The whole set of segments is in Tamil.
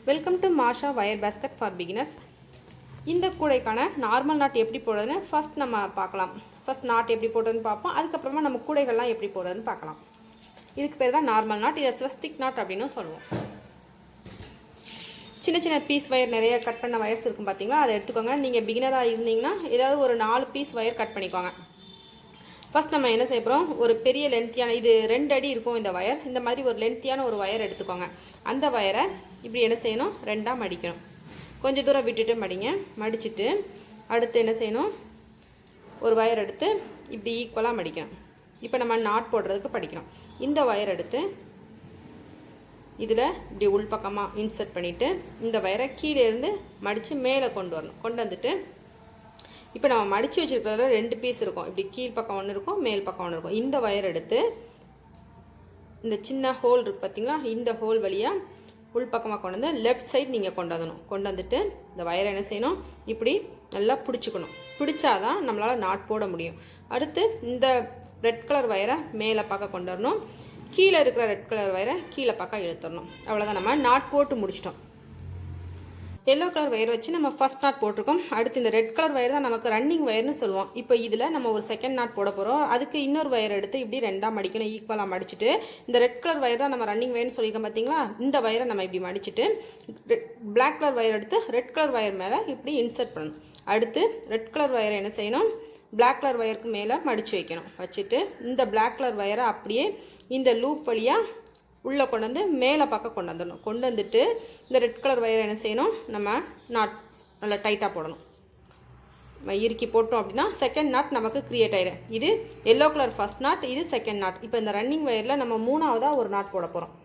Welcome to Masha wire basket for beginners. இந்த கூடைக்கான நார்மல் நாட் எப்படி போடுறதுன்னு ஃபர்ஸ்ட் நம்ம பார்க்கலாம். ஃபர்ஸ்ட் நாட் எப்படி போடுறதுன்னு பார்ப்போம். அதுக்கப்புறமா நம்ம கூடைகள்லாம் எப்படி போடுறதுன்னு பார்க்கலாம். இதுக்கு பேர் தான் நார்மல் நாட். இதை ஸ்வஸ்திக் நாட் அப்படின்னு சொல்லுவோம். சின்ன சின்ன பீஸ் வயர் நிறைய கட் பண்ண வயர்ஸ் இருக்கும் பார்த்தீங்களா, அதை எடுத்துக்கோங்க. நீங்கள் பிகினராக இருந்தீங்கன்னா ஏதாவது ஒரு 4 பீஸ் வயர் கட் பண்ணிக்கோங்க. ஃபர்ஸ்ட் நம்ம என்ன செய்ய போகிறோம், ஒரு பெரிய லென்த்தியான, இது 2 அடி இருக்கும் இந்த வயர். இந்த மாதிரி ஒரு லென்த்தியான ஒரு வயர் எடுத்துக்கோங்க. அந்த வயரை இப்படி என்ன செய்யணும், 2ஆக மடிக்கணும். கொஞ்சம் தூரம் விட்டுட்டு மடிங்க. மடிச்சுட்டு அடுத்து என்ன செய்யணும், ஒரு வயர் எடுத்து இப்படி ஈக்குவலாக மடிக்கணும். இப்போ நம்ம நாட் போடுறதுக்கு படிக்கணும். இந்த வயர் எடுத்து இதில் இப்படி உள்பக்கமாக இன்சர்ட் பண்ணிவிட்டு இந்த வயரை கீழே இருந்து மடித்து மேலே கொண்டு வரணும். கொண்டு வந்துட்டு இப்போ நம்ம மடித்து வச்சுருக்கிறதுல 2 பீஸ் இருக்கும். இப்படி கீழ் பக்கம் ஒன்று இருக்கும், மேல் பக்கம் ஒன்று இருக்கும். இந்த வயர் எடுத்து இந்த சின்ன ஹோல் இருக்குது பார்த்தீங்களா, இந்த ஹோல் வழியாக உள்பக்கமாக கொண்டு வந்து லெஃப்ட் சைடு நீங்கள் கொண்டு வரணும். கொண்டு வந்துட்டு இந்த வயரை என்ன செய்யணும், இப்படி நல்லா பிடிச்சிக்கணும். பிடிச்சாதான் நம்மளால் நாட் போட முடியும். அடுத்து இந்த ரெட் கலர் வயரை மேலே பக்கம் கொண்டு வரணும். கீழே இருக்கிற ரெட் கலர் வயரை கீழே பக்கம் இழுத்துடணும். அவ்வளோதான், நம்ம நாட் போட்டு முடிச்சிட்டோம். எல்லோ கலர் வயர் வச்சு நம்ம ஃபர்ஸ்ட் நாட் போட்டிருக்கோம். அடுத்து இந்த ரெட் கலர் வயர் தான் நமக்கு ரன்னிங் வயர்னு சொல்லுவோம். இப்போ இதில் நம்ம ஒரு செகண்ட் நாட் போட போகிறோம். அதுக்கு இன்னொரு வயர் எடுத்து இப்படி 2ஆக மடிக்கணும். ஈக்குவலாக மடிச்சுட்டு இந்த ரெட் கலர் வயர் தான் நம்ம ரன்னிங் வயர்னு சொல்லியிருக்கோம் பார்த்தீங்களா, இந்த வயரை நம்ம இப்படி மடிச்சுட்டு பிளாக் கலர் வயர் எடுத்து ரெட் கலர் வயர் மேலே இப்படி இன்சர்ட் பண்ணணும். அடுத்து ரெட் கலர் வயரை என்ன செய்யணும், பிளாக் கலர் வயருக்கு மேலே மடித்து வைக்கணும். வச்சுட்டு இந்த பிளாக் கலர் வயரை அப்படியே இந்த லூப் வழியாக உள்ளே கொண்டு வந்து மேலே பக்கம் கொண்டு வந்துடணும். கொண்டு வந்துட்டு இந்த ரெட் கலர் வயரை என்ன செய்யணும், நம்ம நாட் நல்லா டைட்டாக போடணும். இறுக்கி போட்டோம் அப்படின்னா செகண்ட் நாட் நமக்கு க்ரியேட் ஆயிடும். இது எல்லோ கலர் ஃபர்ஸ்ட் நாட், இது செகண்ட் நாட். இப்போ இந்த ரன்னிங் வயரில் நம்ம 3ஆவதாக ஒரு நாட் போட போகிறோம்.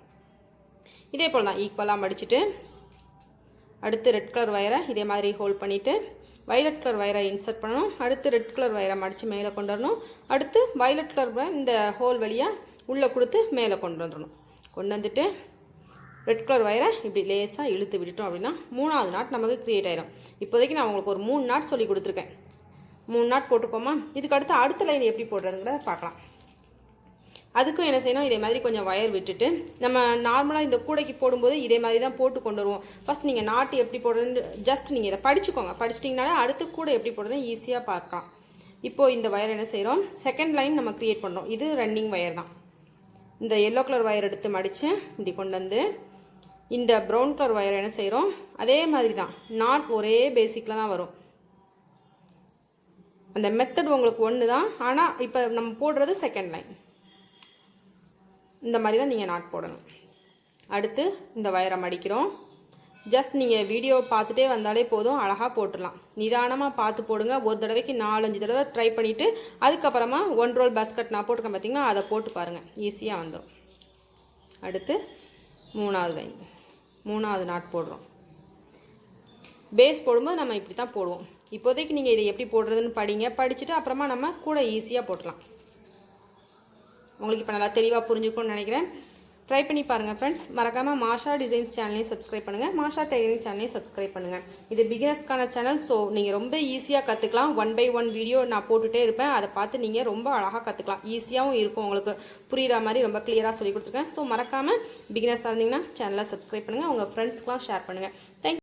இதே போல் தான் ஈக்குவலாக மடிச்சுட்டு அடுத்து ரெட் கலர் வயரை இதே மாதிரி ஹோல்ட் பண்ணிவிட்டு வயலட் கலர் வயரை இன்சர்ட் பண்ணணும். அடுத்து ரெட் கலர் வயரை மடித்து மேலே கொண்டு வரணும். அடுத்து வயலட் கலர் இந்த ஹோல் வழியாக உள்ளே கொடுத்து மேலே கொண்டு வந்துடணும். கொண்டு வந்துட்டு ரெட் கலர் வயரை இப்படி லேசாக இழுத்து விட்டுட்டோம் அப்படின்னா 3ஆவது நாட் நமக்கு க்ரியேட் ஆயிடும். இப்போதைக்கு நான் உங்களுக்கு ஒரு 3 நாட் சொல்லி கொடுத்துருக்கேன். 3 நாட் போட்டுக்கோமா. இதுக்கு அடுத்த லைன் எப்படி போடுறதுங்கிறத பார்க்கலாம். அதுக்கும் என்ன செய்யணும், இதே மாதிரி கொஞ்சம் வயர் விட்டுட்டு நம்ம நார்மலாக இந்த கூடைக்கு போடும்போது இதே மாதிரி தான் போட்டு கொண்டு வருவோம். ஃபஸ்ட் நீங்கள் நாட்டு எப்படி போடுறதுன்னு ஜஸ்ட் நீங்கள் இதை படிச்சுக்கோங்க. படிச்சிட்டிங்கனாலே அடுத்து கூடை எப்படி போடுறதுன்னு ஈஸியாக பார்க்கலாம். இப்போது இந்த வயர் என்ன செய்கிறோம், செகண்ட் லைன் நம்ம க்ரியேட் பண்ணுறோம். இது ரன்னிங் வயர் தான். இந்த எல்லோ கலர் வயர் எடுத்து மடித்து இப்படி கொண்டு வந்து இந்த ப்ரௌன் கலர் வயர் என்ன செய்கிறோம், அதே மாதிரி தான் நாட் ஒரே பேசிக்கில் தான் வரும். அந்த மெத்தட் உங்களுக்கு ஒன்று தான், ஆனால் இப்போ நம்ம போடுறது செகண்ட் லைன். இந்த மாதிரி தான் நீங்கள் நாட் போடணும். அடுத்து இந்த வயரை மடிக்கிறோம். ஜஸ்ட் நீங்கள் வீடியோ பார்த்துட்டே வந்தாலே போதும், அழகாக போட்டுடலாம். நிதானமாக பார்த்து போடுங்க. ஒரு தடவைக்கு 4-5 தடவை ட்ரை பண்ணிவிட்டு அதுக்கப்புறமா 1 ரோல் பாஸ்கெட் நான் போட்டிருக்கேன் பார்த்தீங்கன்னா, அதை போட்டு பாருங்கள், ஈஸியாக வந்துடும். அடுத்து 3ஆவது லைன், 3ஆவது நாட் போடுறோம். பேஸ் போடும்போது நம்ம இப்படி தான் போடுவோம். இப்போதைக்கு நீங்கள் இதை எப்படி போடுறதுன்னு படிங்க. படிச்சுட்டு அப்புறமா நம்ம கூட ஈஸியாக போட்டலாம். உங்களுக்கு இப்போ நல்லா தெளிவாக புரிஞ்சுக்கணும்னு நினைக்கிறேன். ட்ரை பண்ணி பாருங்கள் ஃப்ரெண்ட்ஸ். மறக்காமல் மாஷா டிசைன்ஸ் சேனலையும் சப்ஸ்கிரைப் பண்ணுங்கள், மாஷா டெய்லரிங் சேனலையும் சப்ஸ்கிரைப் பண்ணுங்கள். இது பிகினர்ஸ்க்கான சேனல். ஸோ நீங்கள் ரொம்ப ஈஸியாக கற்றுக்கலாம். 1 by 1 வீடியோ நான் போட்டுகிட்டே இருப்பேன். அதை பார்த்து நீங்கள் ரொம்ப அழகாக கற்றுக்கலாம். ஈஸியாகவும் இருக்கும், உங்களுக்கு புரிகிற மாதிரி ரொம்ப கிளியராக சொல்லி கொடுத்துருக்கேன். ஸோ மறக்காமல் பிகினர்ஸாக இருந்தீங்கன்னா சேனலை சப்ஸ்கிரைப் பண்ணுங்கள், உங்கள் ஃப்ரெண்ட்ஸ்க்கெலாம் ஷேர் பண்ணுங்கள். தேங்க்யூ.